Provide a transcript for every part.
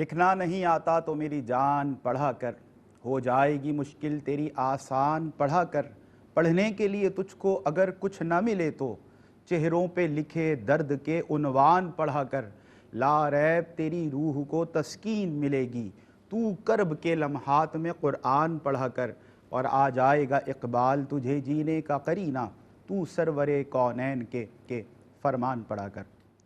لکھنا نہیں آتا تو میری جان پڑھا کر، ہو جائے گی مشکل تیری آسان پڑھا کر۔ پڑھنے کے لیے تجھ کو اگر کچھ نہ ملے تو چہروں پہ لکھے درد کے عنوان پڑھا کر۔ لا ریب تیری روح کو تسکین ملے گی، تو کرب کے لمحات میں قرآن پڑھا کر۔ اور آ جائے گا اقبال تجھے جینے کا قرینہ، تو سرور کونین کے فرمان پڑھا کر۔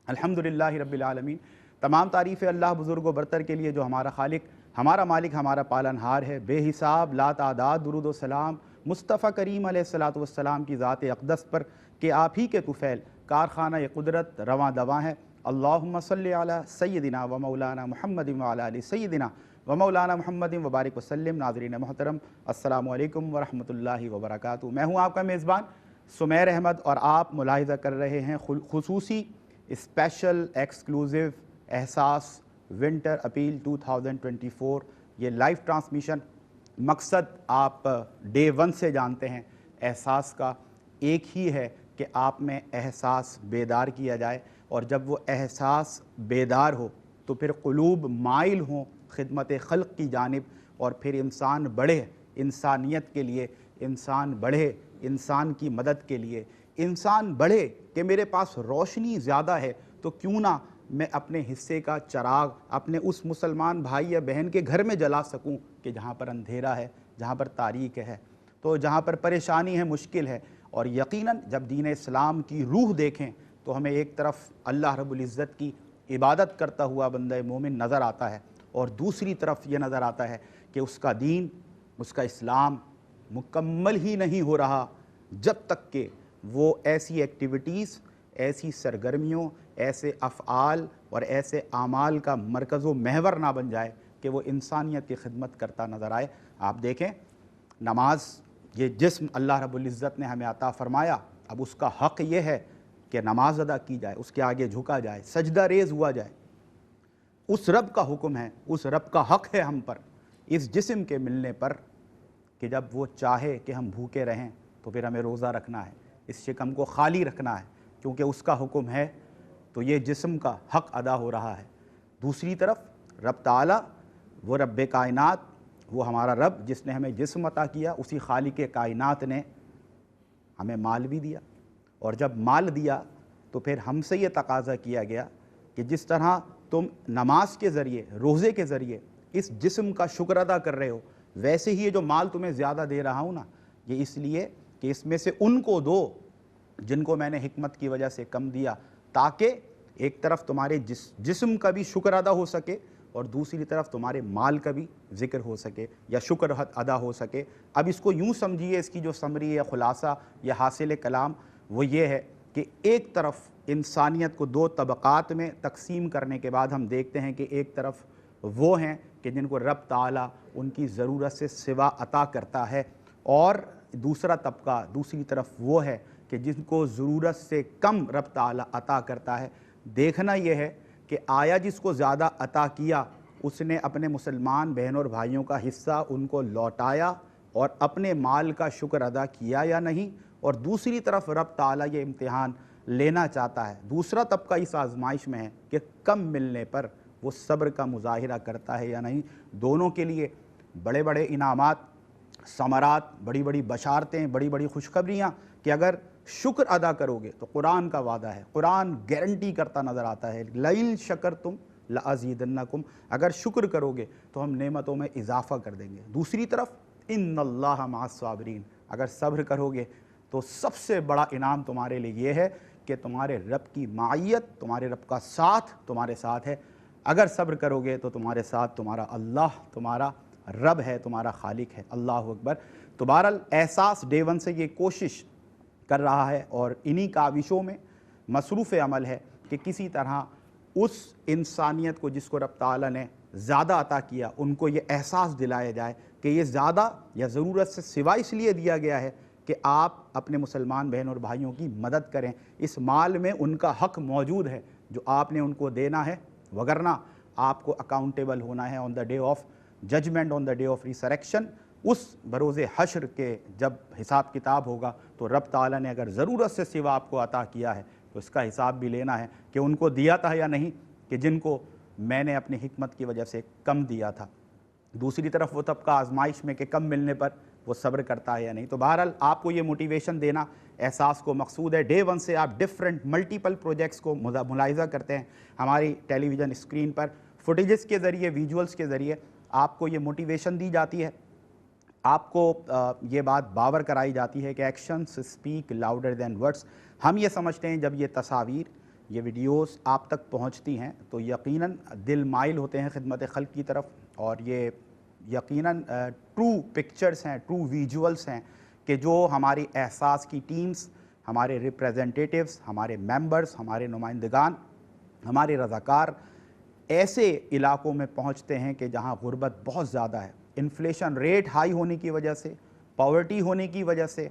الحمدللہ رب العالمین، تمام تعریفیں اللہ بزرگ و برتر کے لیے جو ہمارا خالق، ہمارا مالک، ہمارا پالنہار ہے۔ بے حساب لا تعداد درود و سلام مصطفیٰ کریم علیہ الصلوۃ والسلام کی ذات اقدس پر کہ آپ ہی کے طفیل کارخانہ قدرت رواں دواں ہے۔ اللہم صلی علی سیدنا و مولانا محمد و علی آل سیدنا و مولانا محمد وبارک وسلم۔ ناظرین محترم، السلام علیکم ورحمۃ اللہ وبرکاتہ۔ میں ہوں آپ کا میزبان سمیر احمد، اور آپ ملاحظہ کر رہے ہیں خصوصی اسپیشل ایکسکلوزیو احساس ونٹر اپیل 2024۔ یہ لائیو ٹرانسمیشن مقصد آپ ڈے 1 سے جانتے ہیں، احساس کا ایک ہی ہے کہ آپ میں احساس بیدار کیا جائے، اور جب وہ احساس بیدار ہو تو پھر قلوب مائل ہوں خدمت خلق کی جانب، اور پھر انسان بڑھے انسانیت کے لیے، انسان بڑھے انسان کی مدد کے لیے، انسان بڑھے کہ میرے پاس روشنی زیادہ ہے تو کیوں نہ میں اپنے حصے کا چراغ اپنے اس مسلمان بھائی یا بہن کے گھر میں جلا سکوں کہ جہاں پر اندھیرا ہے، جہاں پر تاریک ہے، تو جہاں پر پریشانی ہے، مشکل ہے۔ اور یقیناً جب دین اسلام کی روح دیکھیں تو ہمیں ایک طرف اللہ رب العزت کی عبادت کرتا ہوا بندہ مومن نظر آتا ہے، اور دوسری طرف یہ نظر آتا ہے کہ اس کا دین، اس کا اسلام مکمل ہی نہیں ہو رہا جب تک کہ وہ ایسی ایکٹیویٹیز، ایسی سرگرمیوں، ایسے افعال اور ایسے اعمال کا مرکز و محور نہ بن جائے کہ وہ انسانیت کی خدمت کرتا نظر آئے۔ آپ دیکھیں، نماز یہ جسم اللہ رب العزت نے ہمیں عطا فرمایا، اب اس کا حق یہ ہے کہ نماز ادا کی جائے، اس کے آگے جھکا جائے، سجدہ ریز ہوا جائے۔ اس رب کا حکم ہے، اس رب کا حق ہے ہم پر اس جسم کے ملنے پر کہ جب وہ چاہے کہ ہم بھوکے رہیں تو پھر ہمیں روزہ رکھنا ہے، اس شکم کو خالی رکھنا ہے، کیونکہ اس کا حکم ہے، تو یہ جسم کا حق ادا ہو رہا ہے۔ دوسری طرف رب تعالیٰ، وہ رب کائنات، وہ ہمارا رب جس نے ہمیں جسم عطا کیا، اسی خالق کائنات نے ہمیں مال بھی دیا، اور جب مال دیا تو پھر ہم سے یہ تقاضا کیا گیا کہ جس طرح تم نماز کے ذریعے، روزے کے ذریعے اس جسم کا شکر ادا کر رہے ہو، ویسے ہی یہ جو مال تمہیں زیادہ دے رہا ہوں نا، یہ اس لیے کہ اس میں سے ان کو دو جن کو میں نے حکمت کی وجہ سے کم دیا، تاکہ ایک طرف تمہارے جسم کا بھی شکر ادا ہو سکے، اور دوسری طرف تمہارے مال کا بھی ذکر ہو سکے یا شکر ادا ہو سکے۔ اب اس کو یوں سمجھیے، اس کی جو سمری یا خلاصہ یا حاصل کلام وہ یہ ہے کہ ایک طرف انسانیت کو دو طبقات میں تقسیم کرنے کے بعد ہم دیکھتے ہیں کہ ایک طرف وہ ہیں کہ جن کو رب تعالیٰ ان کی ضرورت سے سوا عطا کرتا ہے، اور دوسرا طبقہ، دوسری طرف وہ ہے کہ جن کو ضرورت سے کم رب تعالیٰ عطا کرتا ہے۔ دیکھنا یہ ہے کہ آیا جس کو زیادہ عطا کیا اس نے اپنے مسلمان بہنوں اور بھائیوں کا حصہ ان کو لوٹایا اور اپنے مال کا شکر ادا کیا یا نہیں، اور دوسری طرف رب تعالیٰ یہ امتحان لینا چاہتا ہے، دوسرا طبقہ اس آزمائش میں ہے کہ کم ملنے پر وہ صبر کا مظاہرہ کرتا ہے یا نہیں۔ دونوں کے لیے بڑے بڑے انعامات، ثمرات، بڑی بڑی بشارتیں، بڑی بڑی خوشخبریاں کہ اگر شکر ادا کرو گے تو قرآن کا وعدہ ہے، قرآن گارنٹی کرتا نظر آتا ہے، لئن شکرتم لازیدنکم، اگر شکر کرو گے تو ہم نعمتوں میں اضافہ کر دیں گے۔ دوسری طرف ان اللہ مع الصابرین، اگر صبر کرو گے تو سب سے بڑا انعام تمہارے لیے یہ ہے کہ تمہارے رب کی معیت، تمہارے رب کا ساتھ تمہارے ساتھ ہے۔ اگر صبر کرو گے تو تمہارے ساتھ تمہارا اللہ، تمہارا رب ہے، تمہارا خالق ہے۔ اللہ اکبر۔ تو بہرحال احساس ڈے 1 سے یہ کوشش کر رہا ہے اور انہی کاوشوں میں مصروف عمل ہے کہ کسی طرح اس انسانیت کو جس کو رب تعالیٰ نے زیادہ عطا کیا، ان کو یہ احساس دلایا جائے کہ یہ زیادہ یا ضرورت سے سوا اس لیے دیا گیا ہے کہ آپ اپنے مسلمان بہن اور بھائیوں کی مدد کریں، اس مال میں ان کا حق موجود ہے جو آپ نے ان کو دینا ہے، وگرنہ آپ کو اکاؤنٹیبل ہونا ہے on the day of judgment, on the day of resurrection. اس بروز حشر کے جب حساب کتاب ہوگا تو رب تعالیٰ نے اگر ضرورت سے سوا آپ کو عطا کیا ہے تو اس کا حساب بھی لینا ہے کہ ان کو دیا تھا یا نہیں، کہ جن کو میں نے اپنی حکمت کی وجہ سے کم دیا تھا۔ دوسری طرف وہ طبقہ آزمائش میں کہ کم ملنے پر وہ صبر کرتا ہے یا نہیں۔ تو بہرحال آپ کو یہ موٹیویشن دینا احساس کو مقصود ہے۔ ڈے ون سے آپ ڈیفرنٹ ملٹیپل پروجیکٹس کو ملاحظہ کرتے ہیں ہماری ٹیلی ویژن اسکرین پر، فوٹیجز کے ذریعے، ویجولز کے ذریعے آپ کو یہ موٹیویشن دی جاتی ہے، آپ کو یہ بات باور کرائی جاتی ہے کہ actions speak louder than words. ہم یہ سمجھتے ہیں جب یہ تصاویر، یہ ویڈیوز آپ تک پہنچتی ہیں تو یقیناً دل مائل ہوتے ہیں خدمت خلق کی طرف، اور یہ یقیناً ٹرو پکچرز ہیں، ٹرو ویجولز ہیں کہ جو ہماری احساس کی ٹیمز، ہمارے ریپریزنٹیٹیوز، ہمارے ممبرز، ہمارے نمائندگان، ہمارے رضاکار ایسے علاقوں میں پہنچتے ہیں کہ جہاں غربت بہت زیادہ ہے، انفلیشن ریٹ ہائی ہونے کی وجہ سے، پاورٹی ہونے کی وجہ سے،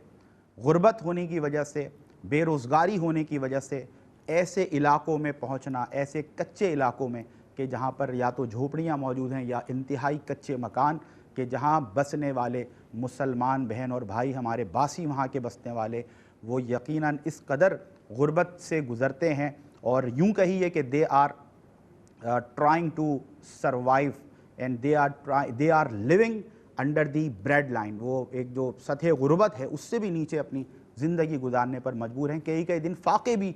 غربت ہونے کی وجہ سے، بے روزگاری ہونے کی وجہ سے ایسے علاقوں میں پہنچنا، ایسے کچے علاقوں میں کہ جہاں پر یا تو جھوپڑیاں موجود ہیں یا انتہائی کچے مکان، کہ جہاں بسنے والے مسلمان بہن اور بھائی ہمارے باسی وہاں کے بسنے والے وہ یقیناً اس قدر غربت سے گزرتے ہیں، اور یوں کہیے کہ they are trying to survive and they are living under the bread line۔ وہ ایک جو سطح غربت ہے اس سے بھی نیچے اپنی زندگی گزارنے پر مجبور ہیں، کئی دن فاقے بھی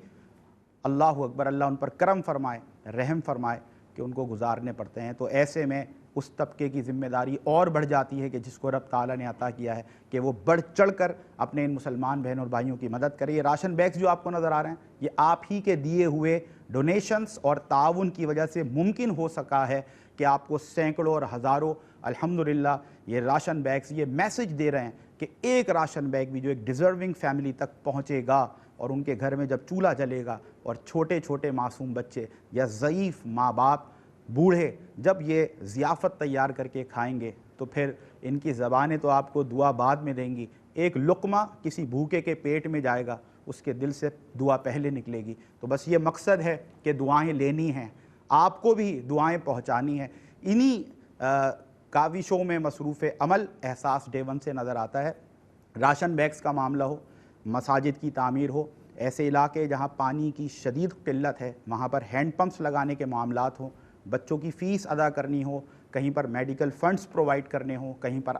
اللہ اکبر، اللہ ان پر کرم فرمائے، رحم فرمائے کہ ان کو گزارنے پڑتے ہیں۔ تو ایسے میں اس طبقے کی ذمہ داری اور بڑھ جاتی ہے کہ جس کو رب تعالیٰ نے عطا کیا ہے کہ وہ بڑھ چڑھ کر اپنے ان مسلمان بہن اور بھائیوں کی مدد کرے۔ یہ راشن بیگز جو آپ کو نظر آ رہے ہیں یہ آپ ہی کے دیے ہوئے ڈونیشنز اور تعاون کی وجہ سے ممکن ہو سکا ہے کہ آپ کو سینکڑوں اور ہزاروں الحمدللہ یہ راشن بیگز یہ میسج دے رہے ہیں کہ ایک راشن بیگ بھی جو ایک ڈیزرونگ فیملی تک پہنچے گا، اور ان کے گھر میں جب چولہا جلے گا اور چھوٹے چھوٹے معصوم بچے یا ضعیف ماں باپ، بوڑھے جب یہ ضیافت تیار کر کے کھائیں گے تو پھر ان کی زبانیں تو آپ کو دعا بعد میں دیں گی، ایک لقمہ کسی بھوکے کے پیٹ میں جائے گا اس کے دل سے دعا پہلے نکلے گی۔ تو بس یہ مقصد ہے کہ دعائیں لینی ہیں، آپ کو بھی دعائیں پہنچانی ہیں۔ انہی کاوشوں میں مصروف عمل احساس ڈے ون سے نظر آتا ہے۔ راشن بیگز کا معاملہ ہو، مساجد کی تعمیر ہو، ایسے علاقے جہاں پانی کی شدید قلت ہے وہاں پر ہینڈ پمپس لگانے کے معاملات ہوں، بچوں کی فیس ادا کرنی ہو، کہیں پر میڈیکل فنڈز پرووائڈ کرنے ہوں، کہیں پر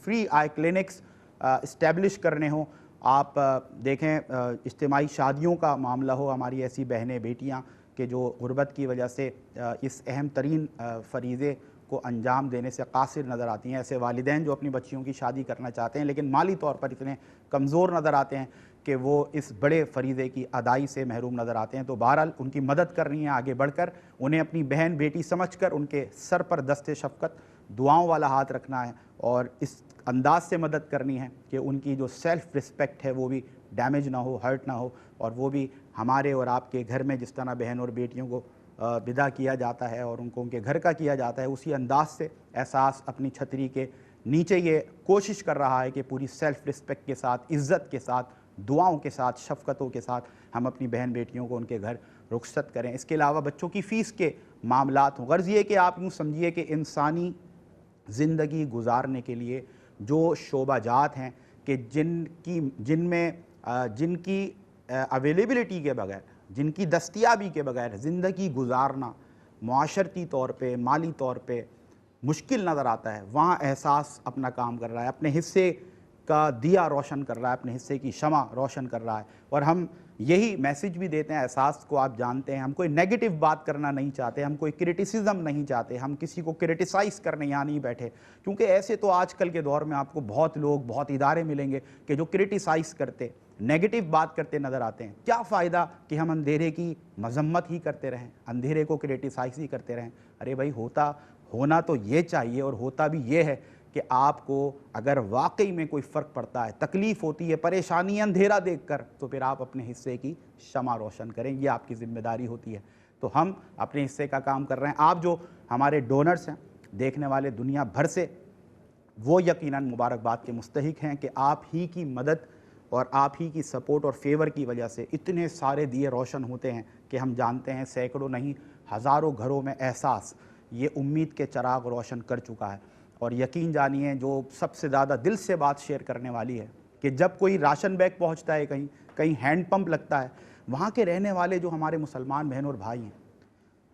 فری آئی کلینکس اسٹیبلش کرنے ہوں۔ آپ دیکھیں اجتماعی شادیوں کا معاملہ ہو، ہماری ایسی بہنیں بیٹیاں کہ جو غربت کی وجہ سے اس اہم ترین فریضے کو انجام دینے سے قاصر نظر آتی ہیں، ایسے والدین جو اپنی بچیوں کی شادی کرنا چاہتے ہیں لیکن مالی طور پر اتنے کمزور نظر آتے ہیں کہ وہ اس بڑے فریضے کی ادائی سے محروم نظر آتے ہیں۔ تو بہرحال ان کی مدد کرنی ہے آگے بڑھ کر، انہیں اپنی بہن بیٹی سمجھ کر ان کے سر پر دست شفقت دعاؤں والا ہاتھ رکھنا ہے، اور اس انداز سے مدد کرنی ہے کہ ان کی جو سیلف رسپیکٹ ہے وہ بھی ڈیمیج نہ ہو، ہرٹ نہ ہو، اور وہ بھی ہمارے اور آپ کے گھر میں جس طرح بہن اور بیٹیوں کو ودا کیا جاتا ہے اور ان کو ان کے گھر کا کیا جاتا ہے، اسی انداز سے احساس اپنی چھتری کے نیچے یہ کوشش کر رہا ہے کہ پوری سیلف رسپیکٹ کے ساتھ، عزت کے ساتھ، دعاؤں کے ساتھ، شفقتوں کے ساتھ ہم اپنی بہن بیٹیوں کو ان کے گھر رخصت کریں۔ اس کے علاوہ بچوں کی فیس کے معاملات ہوں، غرض یہ کہ آپ یوں سمجھیے کہ انسانی زندگی گزارنے کے لیے جو شعبہ جات ہیں کہ جن کی اویلیبلٹی کے بغیر، جن کی دستیابی کے بغیر زندگی گزارنا معاشرتی طور پہ، مالی طور پہ مشکل نظر آتا ہے، وہاں احساس اپنا کام کر رہا ہے، اپنے حصے کا دیا روشن کر رہا ہے، اپنے حصے کی شمع روشن کر رہا ہے۔ اور ہم یہی میسج بھی دیتے ہیں، احساس کو آپ جانتے ہیں، ہم کوئی نیگیٹو بات کرنا نہیں چاہتے، ہم کوئی کرٹیسزم نہیں چاہتے، ہم کسی کو کرٹیسائز کرنے یہاں نہیں بیٹھے، کیونکہ ایسے تو آج کل کے دور میں آپ کو بہت لوگ، بہت ادارے ملیں گے کہ جو کرٹیسائز کرتے، نیگیٹو بات کرتے نظر آتے ہیں۔ کیا فائدہ کہ ہم اندھیرے کی مذمت ہی کرتے رہیں، اندھیرے کو کرٹیسائز ہی کرتے رہیں؟ ارے بھائی ہونا تو یہ چاہیے، اور ہوتا بھی یہ ہے کہ آپ کو اگر واقعی میں کوئی فرق پڑتا ہے، تکلیف ہوتی ہے، پریشانی، اندھیرا دیکھ کر، تو پھر آپ اپنے حصے کی شمع روشن کریں، یہ آپ کی ذمہ داری ہوتی ہے۔ تو ہم اپنے حصے کا کام کر رہے ہیں۔ آپ جو ہمارے ڈونرز ہیں، دیکھنے والے دنیا بھر سے، وہ یقیناً مبارکباد کے مستحق ہیں کہ آپ ہی کی مدد اور آپ ہی کی سپورٹ اور فیور کی وجہ سے اتنے سارے دیے روشن ہوتے ہیں کہ ہم جانتے ہیں سینکڑوں نہیں ہزاروں گھروں میں احساس یہ امید کے چراغ روشن کر چکا ہے۔ اور یقین جانیے جو سب سے زیادہ دل سے بات شیئر کرنے والی ہے کہ جب کوئی راشن بیگ پہنچتا ہے، کہیں ہینڈ پمپ لگتا ہے، وہاں کے رہنے والے جو ہمارے مسلمان بہن اور بھائی ہیں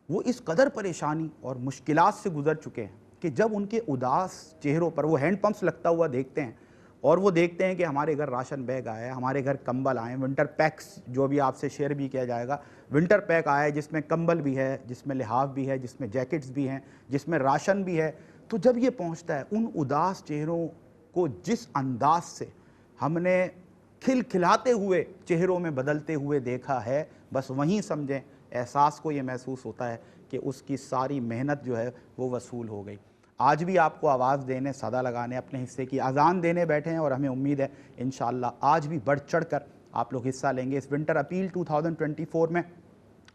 وہ اس قدر پریشانی اور مشکلات سے گزر چکے ہیں کہ جب ان کے اداس چہروں پر وہ ہینڈ پمپس لگتا ہوا دیکھتے ہیں اور وہ دیکھتے ہیں کہ ہمارے گھر راشن بیگ آیا ہے، ہمارے گھر کمبل آئے ہیں، ونٹر پیکس جو ابھی آپ سے شیئر بھی کیا جائے گا، ونٹر پیک آیا ہے جس میں کمبل بھی ہے، جس میں لحاف بھی ہے، جس میں جیکٹس بھی ہیں، جس میں راشن بھی ہے، تو جب یہ پہنچتا ہے ان اداس چہروں کو جس انداز سے ہم نے کھل کھلاتے ہوئے چہروں میں بدلتے ہوئے دیکھا ہے، بس وہیں سمجھیں احساس کو یہ محسوس ہوتا ہے کہ اس کی ساری محنت جو ہے وہ وصول ہو گئی۔ آج بھی آپ کو آواز دینے، صدا لگانے، اپنے حصے کی اذان دینے بیٹھے ہیں اور ہمیں امید ہے انشاءاللہ آج بھی بڑھ چڑھ کر آپ لوگ حصہ لیں گے۔ اس ونٹر اپیل 2024 میں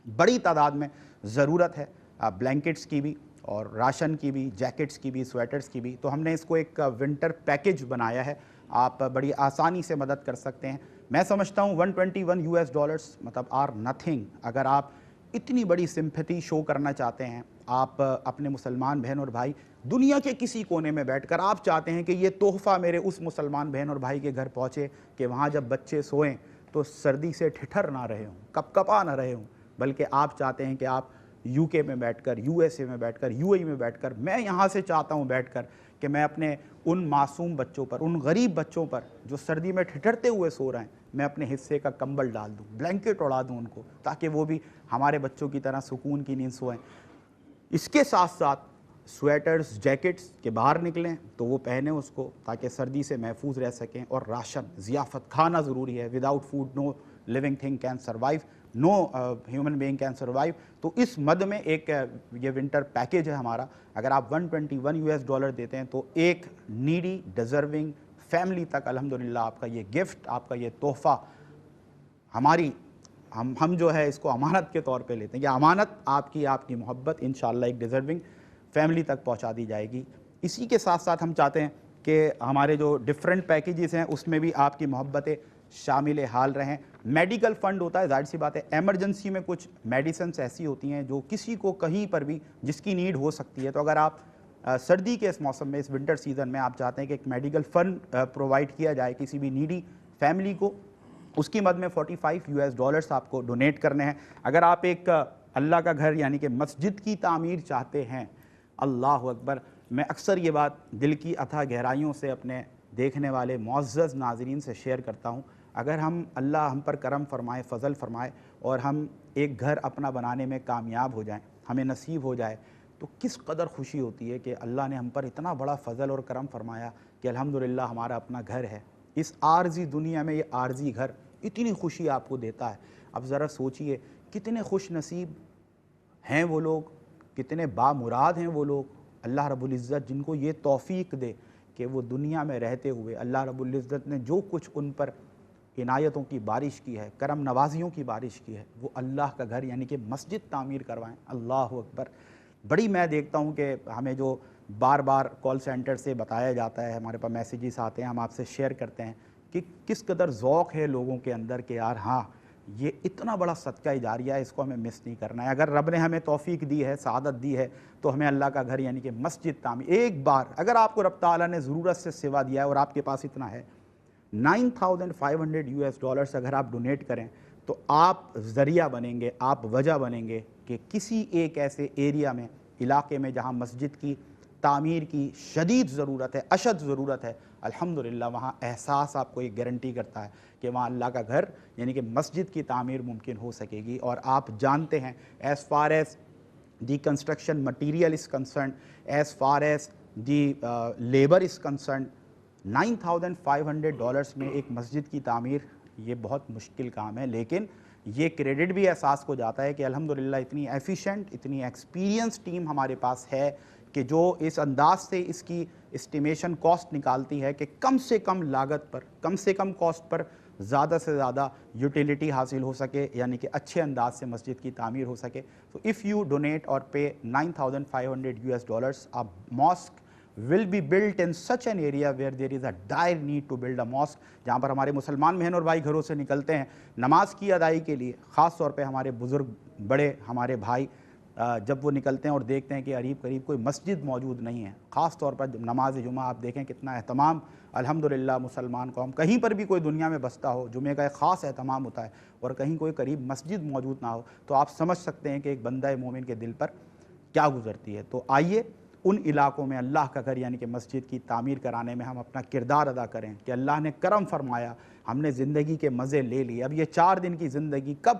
بڑی تعداد میں ضرورت ہے بلینکٹس کی بھی اور راشن کی بھی، جیکٹس کی بھی، سویٹرز کی بھی، تو ہم نے اس کو ایک ونٹر پیکج بنایا ہے، آپ بڑی آسانی سے مدد کر سکتے ہیں۔ میں سمجھتا ہوں $121 مطلب آر نتھنگ۔ اگر آپ اتنی بڑی سمپتھی شو کرنا چاہتے ہیں، آپ اپنے مسلمان بہن اور بھائی دنیا کے کسی کونے میں بیٹھ کر آپ چاہتے ہیں کہ یہ تحفہ میرے اس مسلمان بہن اور بھائی کے گھر پہنچے کہ وہاں جب بچے سوئیں تو سردی سے ٹھٹھر نہ رہے ہوں، کپ کپا نہ رہے ہوں، بلکہ آپ چاہتے ہیں کہ آپ یو کے میں بیٹھ کر، یو ایس اے میں بیٹھ کر، یو اے ای میں بیٹھ کر، میں یہاں سے چاہتا ہوں بیٹھ کر کہ میں اپنے ان معصوم بچوں پر، ان غریب بچوں پر جو سردی میں ٹھٹھرتے ہوئے سو رہے ہیں، میں اپنے حصے کا کمبل ڈال دوں، بلینکٹ اڑا دوں ان کو، تاکہ وہ بھی ہمارے بچوں کی طرح سکون کی نیند سوئیں۔ اس کے ساتھ ساتھ سویٹرز، جیکٹس کے باہر نکلیں تو وہ پہنیں اس کو تاکہ سردی سے محفوظ رہ سکیں، اور راشن، ضیافت، کھانا ضروری ہے۔ Without food no living thing can survive, no human being can survive. تو اس مد میں ایک یہ ونٹر پیکج ہے ہمارا، اگر آپ $121 دیتے ہیں تو ایک نیڈی ڈیزرونگ فیملی تک الحمدللہ آپ کا یہ گفٹ، آپ کا یہ تحفہ ہم جو ہے اس کو امانت کے طور پہ لیتے ہیں، یہ امانت آپ کی محبت انشاءاللہ ایک ڈیزرونگ فیملی تک پہنچا دی جائے گی۔ اسی کے ساتھ ساتھ ہم چاہتے ہیں کہ ہمارے جو ڈیفرنٹ پیکیجز ہیں اس میں بھی آپ کی محبتیں شامل حال رہیں۔ میڈیکل فنڈ ہوتا ہے، ظاہر سی بات ہے ایمرجنسی میں کچھ میڈیسنس ایسی ہوتی ہیں جو کسی کو کہیں پر بھی جس کی نیڈ ہو سکتی ہے، تو اگر آپ سردی کے اس موسم میں، اس ونٹر سیزن میں آپ چاہتے ہیں کہ ایک میڈیکل فنڈ پرووائڈ کیا جائے کسی بھی نیڈی فیملی کو، اس کی مد میں $45 آپ کو ڈونیٹ کرنے ہیں۔ اگر آپ ایک اللہ کا گھر یعنی کہ مسجد کی تعمیر چاہتے ہیں، اللہ اکبر، میں اکثر یہ بات دل کی اتھا گہرائیوں سے اپنے دیکھنے والے معزز ناظرین سے شیئر کرتا ہوں، اگر اللہ ہم پر کرم فرمائے، فضل فرمائے اور ہم ایک گھر اپنا بنانے میں کامیاب ہو جائیں، ہمیں نصیب ہو جائے، تو کس قدر خوشی ہوتی ہے کہ اللہ نے ہم پر اتنا بڑا فضل اور کرم فرمایا کہ الحمدللہ ہمارا اپنا گھر ہے۔ اس عارضی دنیا میں یہ عارضی گھر اتنی خوشی آپ کو دیتا ہے۔ اب ذرا سوچئے کتنے خوش نصیب ہیں وہ لوگ، کتنے بامراد ہیں وہ لوگ، اللہ رب العزت جن کو یہ توفیق دے کہ وہ دنیا میں رہتے ہوئے اللہ رب العزت نے جو کچھ ان پر عنایتوں کی بارش کی ہے، کرم نوازیوں کی بارش کی ہے، وہ اللہ کا گھر یعنی کہ مسجد تعمیر کروائیں۔ اللہ اکبر۔ بڑی میں دیکھتا ہوں کہ ہمیں جو بار بار کال سینٹر سے بتایا جاتا ہے، ہمارے پاس میسیجز آتے ہیں، ہم آپ سے شیئر کرتے ہیں کہ کس قدر ذوق ہے لوگوں کے اندر کہ یار ہاں یہ اتنا بڑا صدقہ جاریہ ہے، اس کو ہمیں مس نہیں کرنا ہے۔ اگر رب نے ہمیں توفیق دی ہے، سعادت دی ہے، تو ہمیں اللہ کا گھر یعنی کہ مسجد تعمیر، ایک بار اگر آپ کو رب تعالیٰ نے ضرورت سے سوا دیا ہے اور آپ کے پاس اتنا ہے، $9,500 اگر آپ ڈونیٹ کریں تو آپ ذریعہ بنیں گے، آپ وجہ بنیں گے کہ کسی ایک ایسے ایریا میں، علاقے میں جہاں مسجد کی تعمیر کی شدید ضرورت ہے، اشد ضرورت ہے، الحمدللہ وہاں احساس آپ کو یہ گارنٹی کرتا ہے کہ وہاں اللہ کا گھر یعنی کہ مسجد کی تعمیر ممکن ہو سکے گی۔ اور آپ جانتے ہیں as far as the construction material is concerned, as far as the labour is concerned, $9,500 میں ایک مسجد کی تعمیر یہ بہت مشکل کام ہے، لیکن یہ کریڈٹ بھی احساس کو جاتا ہے کہ الحمدللہ اتنی ایفیشینٹ، اتنی ایکسپیرینس ٹیم ہمارے پاس ہے کہ جو اس انداز سے اس کی اسٹیمیشن کاسٹ نکالتی ہے کہ کم سے کم لاگت پر، کم سے کم کاسٹ پر زیادہ سے زیادہ یوٹیلیٹی حاصل ہو سکے، یعنی کہ اچھے انداز سے مسجد کی تعمیر ہو سکے۔ تو اف یو ڈونیٹ اور پے $9,500 a mosque will be built in such an area where there is a dire need to build a mosque، جہاں پر ہمارے مسلمان بہن اور بھائی گھروں سے نکلتے ہیں نماز کی ادائی کے لیے، خاص طور پہ ہمارے بزرگ، بڑے ہمارے بھائی، جب وہ نکلتے ہیں اور دیکھتے ہیں کہ قریب قریب کوئی مسجد موجود نہیں ہے، خاص طور پر جب نماز جمعہ آپ دیکھیں کتنا اہتمام الحمدللہ مسلمان قوم، کہیں پر بھی کوئی دنیا میں بستا ہو جمعے کا ایک خاص اہتمام ہوتا ہے اور کہیں کوئی قریب مسجد موجود نہ ہو تو آپ سمجھ سکتے ہیں کہ ایک بندہ مومن کے دل پر کیا گزرتی ہے۔ تو آئیے ان علاقوں میں اللہ کا گھر یعنی کہ مسجد کی تعمیر کرانے میں ہم اپنا کردار ادا کریں کہ اللہ نے کرم فرمایا، ہم نے زندگی کے مزے لے لیے، اب یہ 4 دن کی زندگی کب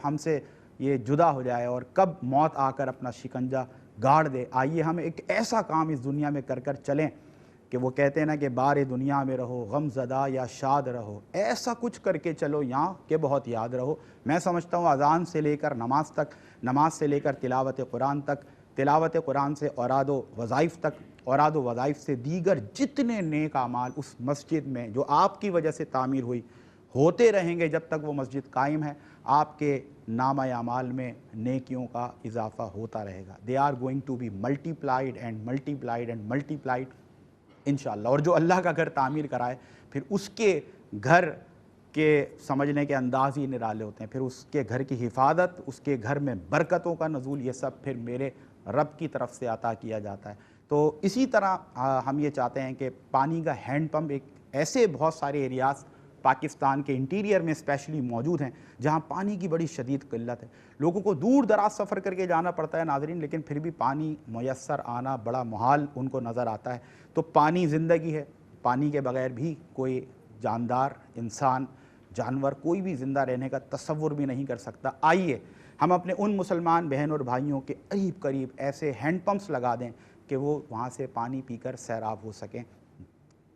ہم سے یہ جدا ہو جائے اور کب موت آ کر اپنا شکنجہ گاڑ دے۔ آئیے ہم ایک ایسا کام اس دنیا میں کر کر چلیں کہ وہ کہتے ہیں نا کہ بار دنیا میں رہو غم زدہ یا شاد رہو، ایسا کچھ کر کے چلو یہاں کہ بہت یاد رہو۔ میں سمجھتا ہوں اذان سے لے کر نماز تک، نماز سے لے کر تلاوت قرآن تک، تلاوت قرآن سے اوراد و وظائف تک، اوراد و وظائف سے دیگر جتنے نیک اعمال اس مسجد میں جو آپ کی وجہ سے تعمیر ہوئی ہوتے رہیں گے جب تک وہ مسجد قائم ہے، آپ کے نامہ اعمال میں نیکیوں کا اضافہ ہوتا رہے گا۔ They are going to be multiplied and multiplied and multiplied انشاءاللہ۔ اور جو اللہ کا گھر تعمیر کرائے پھر اس کے گھر کے سمجھنے کے انداز ہی نرالے ہوتے ہیں، پھر اس کے گھر کی حفاظت، اس کے گھر میں برکتوں کا نزول، یہ سب پھر میرے رب کی طرف سے عطا کیا جاتا ہے۔ تو اسی طرح ہم یہ چاہتے ہیں کہ پانی کا ہینڈ پمپ ایک ایسے بہت سارے ایریاز پاکستان کے انٹیریئر میں اسپیشلی موجود ہیں جہاں پانی کی بڑی شدید قلت ہے، لوگوں کو دور دراز سفر کر کے جانا پڑتا ہے ناظرین، لیکن پھر بھی پانی میسر آنا بڑا محال ان کو نظر آتا ہے۔ تو پانی زندگی ہے، پانی کے بغیر بھی کوئی جاندار انسان جانور کوئی بھی زندہ رہنے کا تصور بھی نہیں کر سکتا۔ آئیے ہم اپنے ان مسلمان بہن اور بھائیوں کے قریب قریب ایسے ہینڈ پمپس لگا دیں کہ وہ وہاں سے پانی پی کر سیراب ہو سکیں۔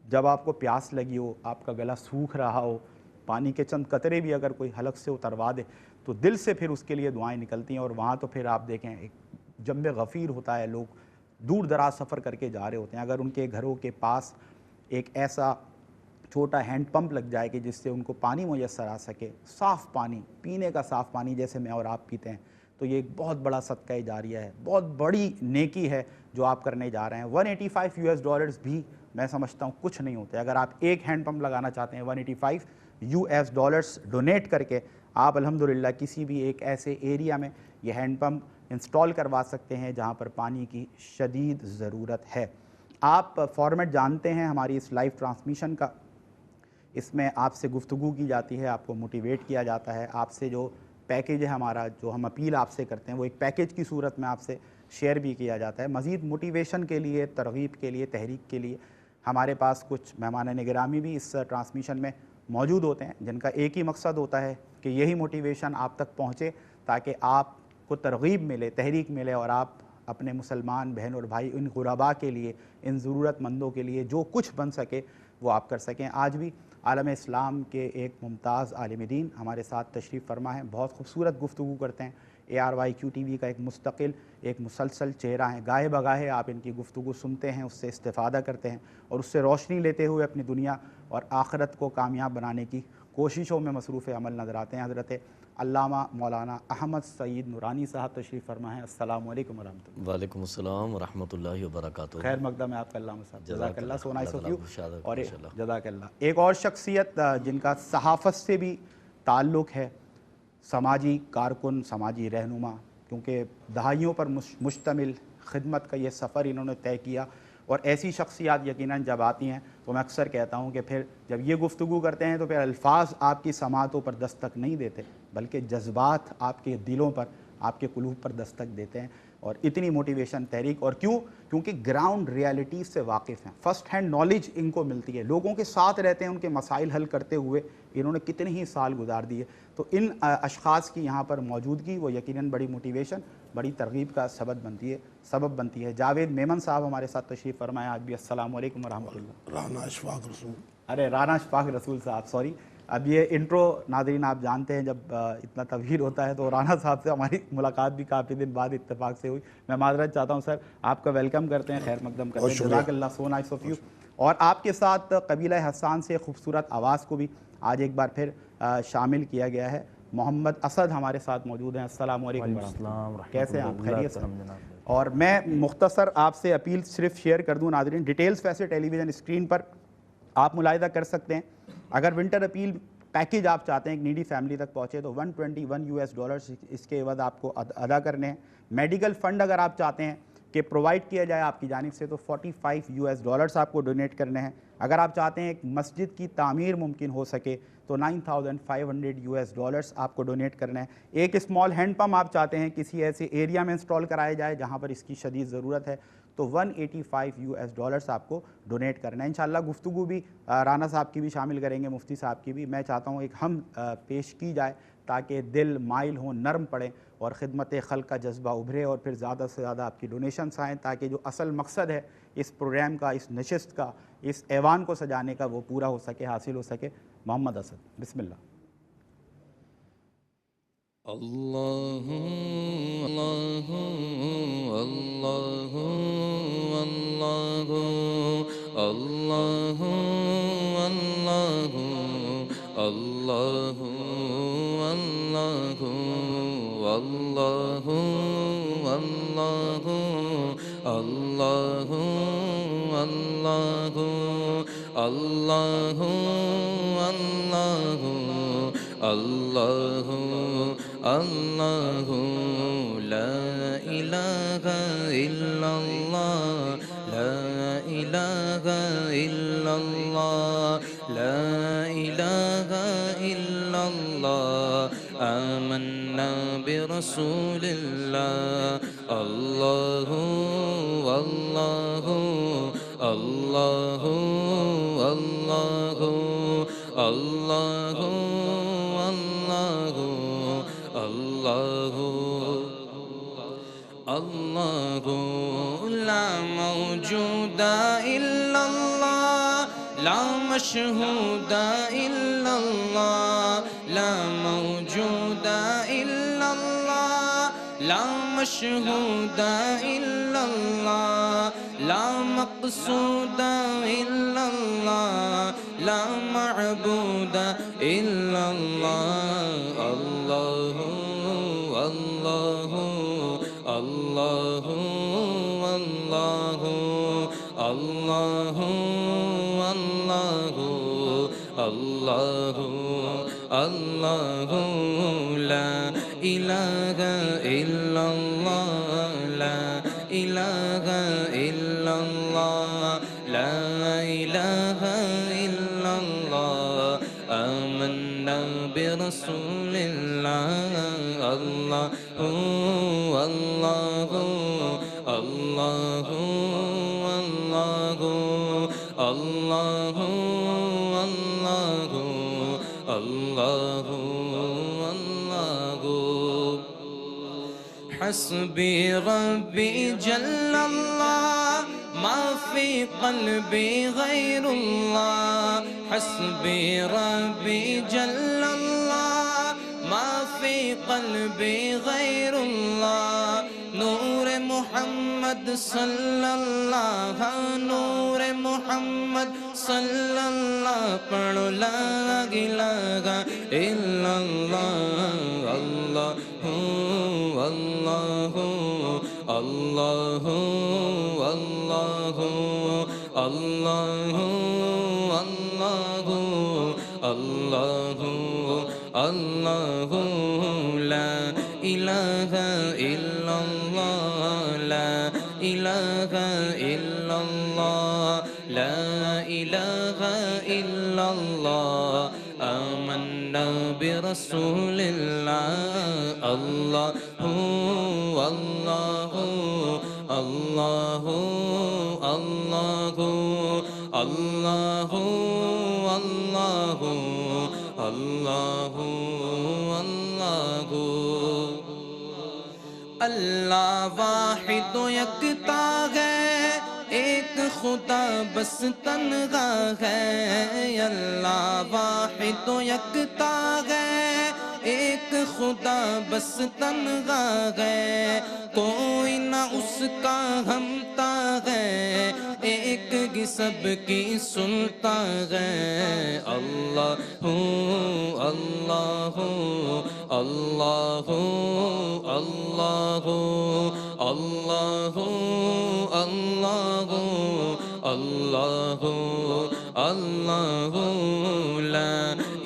جب آپ کو پیاس لگی ہو، آپ کا گلا سوکھ رہا ہو، پانی کے چند قطرے بھی اگر کوئی حلق سے اتروا دے تو دل سے پھر اس کے لیے دعائیں نکلتی ہیں، اور وہاں تو پھر آپ دیکھیں ایک جنب غفیر ہوتا ہے، لوگ دور دراز سفر کر کے جا رہے ہوتے ہیں۔ اگر ان کے گھروں کے پاس ایک ایسا چھوٹا ہینڈ پمپ لگ جائے کہ جس سے ان کو پانی میسر آ سکے، صاف پانی، پینے کا صاف پانی جیسے میں اور آپ پیتے ہیں، تو یہ ایک بہت بڑا صدقہ جاریہ ہے، بہت بڑی نیکی ہے جو آپ کرنے جا رہے ہیں۔ $185 بھی میں سمجھتا ہوں کچھ نہیں ہوتے۔ اگر آپ ایک ہینڈ پمپ لگانا چاہتے ہیں $185 ڈونیٹ کر کے آپ الحمدللہ کسی بھی ایک ایسے ایریا میں یہ ہینڈ پمپ انسٹال کروا سکتے ہیں جہاں پر پانی کی شدید ضرورت ہے۔ آپ فارمیٹ جانتے ہیں ہماری اس لائیو ٹرانسمیشن کا، اس میں آپ سے گفتگو کی جاتی ہے، آپ کو موٹیویٹ کیا جاتا ہے، آپ سے جو پیکیج ہے ہمارا، جو ہم اپیل آپ سے کرتے ہیں وہ ایک پیکیج کی صورت میں آپ سے شیئر بھی کیا جاتا ہے۔ مزید موٹیویشن کے لیے، ترغیب کے لیے، تحریک کے لیے ہمارے پاس کچھ مہمان نگرامی بھی اس ٹرانسمیشن میں موجود ہوتے ہیں جن کا ایک ہی مقصد ہوتا ہے کہ یہی موٹیویشن آپ تک پہنچے تاکہ آپ کو ترغیب ملے، تحریک ملے، اور آپ اپنے مسلمان بہن اور بھائی ان غرباء کے لیے، ان ضرورت مندوں کے لیے جو کچھ بن سکے وہ آپ کر سکیں۔ آج بھی عالم اسلام کے ایک ممتاز عالم دین ہمارے ساتھ تشریف فرما ہیں، بہت خوبصورت گفتگو کرتے ہیں، ARYQ TV کا ایک مستقل، ایک مسلسل چہرہ ہیں، گاہے بگاہے آپ ان کی گفتگو سنتے ہیں، اس سے استفادہ کرتے ہیں اور اس سے روشنی لیتے ہوئے اپنی دنیا اور آخرت کو کامیاب بنانے کی کوششوں میں مصروف عمل نظر آتے ہیں۔ حضرت علامہ مولانا احمد سعید نورانی صاحب تشریف فرما ہیں۔ السلام علیکم ورحمۃ اللہ۔ وعلیکم السلام ورحمۃ اللہ وبرکاتہ۔ خیر مقدم ہے آپ کا علامہ صاحب، جزاک اللہ، سو نائس آف یو۔ اور اللہ جزاک اللہ۔ ایک اور شخصیت جن کا صحافت سے بھی تعلق ہے، سماجی کارکن، سماجی رہنما، کیونکہ دہائیوں پر مشتمل خدمت کا یہ سفر انہوں نے طے کیا، اور ایسی شخصیات یقیناً جب آتی ہیں تو میں اکثر کہتا ہوں کہ پھر جب یہ گفتگو کرتے ہیں تو پھر الفاظ آپ کی سماعتوں پر دستک نہیں دیتے بلکہ جذبات آپ کے دلوں پر، آپ کے قلوب پر دستک دیتے ہیں، اور اتنی موٹیویشن، تحریک، اور کیونکہ گراؤنڈ ریالٹی سے واقف ہیں، فرسٹ ہینڈ نالج ان کو ملتی ہے، لوگوں کے ساتھ رہتے ہیں، ان کے مسائل حل کرتے ہوئے انہوں نے کتنے ہی سال گزار دیے، تو ان اشخاص کی یہاں پر موجودگی وہ یقیناً بڑی موٹیویشن، بڑی ترغیب کا سبب بنتی ہے۔ جاوید میمن صاحب ہمارے ساتھ تشریف فرمائے آج بھی۔ السلام علیکم ورحمۃ اللہ۔ رانا اشفاق رسول۔ ارے رانا اشفاق رسول صاحب، سوری، اب یہ انٹرو ناظرین آپ جانتے ہیں جب اتنا طویل ہوتا ہے تو رانا صاحب سے ہماری ملاقات بھی کافی دن بعد اتفاق سے ہوئی۔ میں معذرت چاہتا ہوں سر، آپ کا ویلکم کرتے ہیں، خیر مقدم کرتے ہیں، جزاک اللہ، سو نائس آف یو۔ اور آپ کے ساتھ قبیلہ حسان سے خوبصورت آواز کو بھی آج ایک بار پھر شامل کیا گیا ہے، محمد اسد ہمارے ساتھ موجود ہیں۔ السلام علیکم ورحمۃ اللہ، کیسے ہیں آپ؟ خیریت سے؟ اور میں مختصر آپ سے اپیل صرف شیئر کر دوں ناظرین، ڈیٹیلز ویسے ٹیلی ویژن اسکرین پر آپ ملاحظہ کر سکتے ہیں۔ اگر ونٹر اپیل پیکیج آپ چاہتے ہیں ایک نیڈی فیملی تک پہنچے تو $121 اس کے عوض آپ کو ادا کرنے ہیں. میڈیکل فنڈ اگر آپ چاہتے ہیں کہ پرووائڈ کیا جائے آپ کی جانب سے تو $45 آپ کو ڈونیٹ کرنے ہیں. اگر آپ چاہتے ہیں ایک مسجد کی تعمیر ممکن ہو سکے تو $9,500 آپ کو ڈونیٹ کرنا ہے. ایک اسمال ہینڈ پمپ آپ چاہتے ہیں کسی ایسے ایریا میں انسٹال کرایا جائے جہاں پر اس کی شدید ضرورت ہے تو $185 آپ کو ڈونیٹ کرنا ہے. انشاءاللہ گفتگو بھی رانا صاحب کی بھی شامل کریں گے, مفتی صاحب کی بھی. میں چاہتا ہوں ایک ہم پیش کی جائے تاکہ دل مائل ہوں, نرم پڑیں اور خدمت خلق کا جذبہ ابھرے اور پھر زیادہ سے زیادہ آپ کی ڈونیشنز آئیں تاکہ جو اصل مقصد ہے اس پروگرام کا, اس نشست کا, اس ایوان کو سجانے کا وہ پورا ہو سکے, حاصل ہو سکے. محمد اسد, بسم اللہ. اللہ اللہ اللہ اللہ اللہ اللہ اللہ اللہ اللہ اللہ اللہ اللہ اللہ اللہ لا الہ الا اللہ لا الہ الا اللہ لا الہ الا اللہ آمنا برسول اللہ اللہ اللہ اللہ اللہ اللہ اللہ اللہ لا موجود الا اللہ لا مشہود الا اللہ لا موجود الا اللہ لا مشہود الا اللہ لا مقصود الا اللہ لا معبود الا اللہ اللہ اللہ اللہ اللہ اللہ اللہ اللہ لا الہ الا اللہ لا الہ الا اللہ لا الہ الا اللہ آمنا برسول اللہ اللہ اللہ اللہ اللہ اللہ اللہ اللہ حسبی ربی جل اللہ ما فی قلبی غیر اللہ حسبی ربی جل اللہ ما فی قلبی غیر اللہ نور محمد صلی اللہ نور محمد صلی اللہ پڑھو لا الہ الا اللہ اللہ اللہ اللہ اللہ اللہ اللہ اللہ لا الہ الا اللہ لا الہ الا اللہ لا الہ الا اللہ آمنا برسول اللہ اللہ اللہ اللہ اللہ اللہ اللہ اللہ اللہ اللہ واحد و یکتا ہے ایک خدا بس تنہا ہے اللہ واحد و یکتا ہے ایک خدا بس تنہا ہے کوئی نہ اس کا ہمتا ہے ایک ہی سب کی سنتا ہے اللہ اللہ اللہ اللہ اللہ اللہ اللہ اللہ لا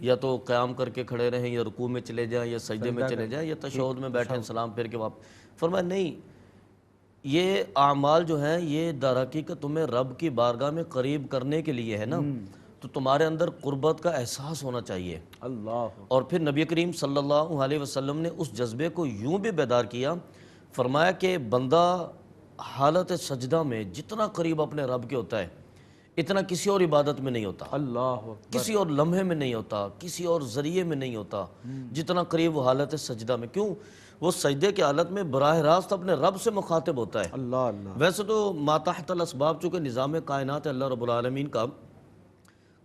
یا تو قیام کر کے کھڑے رہیں یا رکوع میں چلے جائیں یا سجدے میں چلے جائیں یا تشہد میں بیٹھیں سلام پھر کے واپس. فرمایا نہیں، یہ اعمال جو ہیں یہ در حقیقت تمہیں رب کی بارگاہ میں قریب کرنے کے لیے ہے نا، تو تمہارے اندر قربت کا احساس ہونا چاہیے. اللہ. اور پھر نبی کریم صلی اللہ علیہ وسلم نے اس جذبے کو یوں بھی بیدار کیا، فرمایا کہ بندہ حالت سجدہ میں جتنا قریب اپنے رب کے ہوتا ہے اتنا کسی اور عبادت میں نہیں ہوتا، اللہ. کسی اور لمحے میں نہیں ہوتا، کسی اور ذریعے میں نہیں ہوتا جتنا قریب وہ حالت سجدہ میں. کیوں؟ وہ سجدے کی حالت میں براہ راست اپنے رب سے مخاطب ہوتا ہے. اللہ. اللہ. ویسے تو ما تحت الاسباب چونکہ نظام کائنات ہے اللہ رب العالمین کا،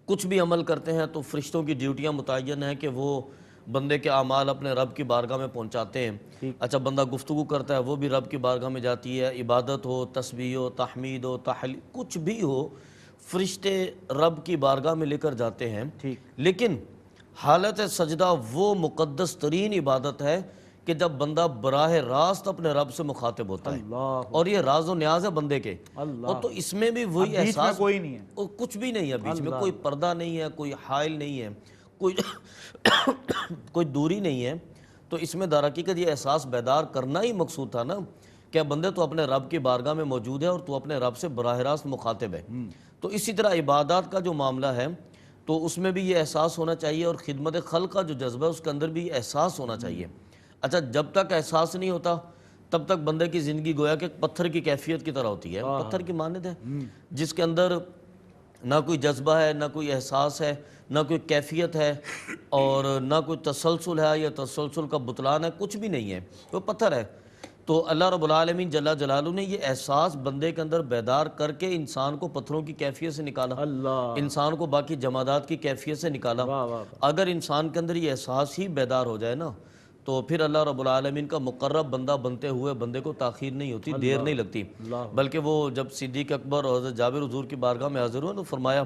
کچھ بھی عمل کرتے ہیں تو فرشتوں کی ڈیوٹیاں متعین ہیں کہ وہ بندے کے اعمال اپنے رب کی بارگاہ میں پہنچاتے ہیں. اچھا، بندہ گفتگو کرتا ہے وہ بھی رب کی بارگاہ میں جاتی ہے، عبادت ہو، تسبیح ہو، تحمید ہو، تحلیل، کچھ بھی ہو، فرشتے رب کی بارگاہ میں لے کر جاتے ہیں. لیکن حالت سجدہ وہ مقدس ترین عبادت ہے کہ جب بندہ براہ راست اپنے رب سے مخاطب ہوتا ہے، اور یہ راز و نیاز ہے بندے کے. اور تو اس میں بھی وہی احساس، کوئی نہیں ہے، اور کچھ بھی نہیں ہے بیچ میں، کوئی پردہ نہیں ہے، کوئی حائل نہیں ہے، کوئی کوئی دوری نہیں ہے. تو اس میں در حقیقت یہ احساس بیدار کرنا ہی مقصود تھا نا کہ بندے تو اپنے رب کی بارگاہ میں موجود ہے اور تو اپنے رب سے براہ راست مخاطب ہے. تو اسی طرح عبادات کا جو معاملہ ہے تو اس میں بھی یہ احساس ہونا چاہیے، اور خدمت خلق کا جو جذبہ ہے اس کے اندر بھی یہ احساس ہونا چاہیے. اچھا، جب تک احساس نہیں ہوتا تب تک بندے کی زندگی گویا کہ پتھر کی کیفیت کی طرح ہوتی ہے. پتھر کی مانند ہے جس کے اندر نہ کوئی جذبہ ہے، نہ کوئی احساس ہے، نہ کوئی کیفیت ہے، اور نہ کوئی تسلسل ہے یا تسلسل کا بطلان ہے، کچھ بھی نہیں ہے، وہ پتھر ہے. تو اللہ رب العالمین جل جلالہ نے یہ احساس بندے کے اندر بیدار کر کے انسان کو پتھروں کی کیفیت سے نکالا، انسان کو باقی جمادات کی کیفیت سے نکالا. اگر انسان کے اندر یہ احساس ہی بیدار ہو جائے نا تو پھر اللہ رب العالمین کا مقرب بندہ بنتے ہوئے بندے کو تاخیر نہیں ہوتی، دیر نہیں لگتی. بلکہ وہ جب صدیق اکبر اور حضرت جابر حضور کی بارگاہ میں حاضر ہوئے تو فرمایا،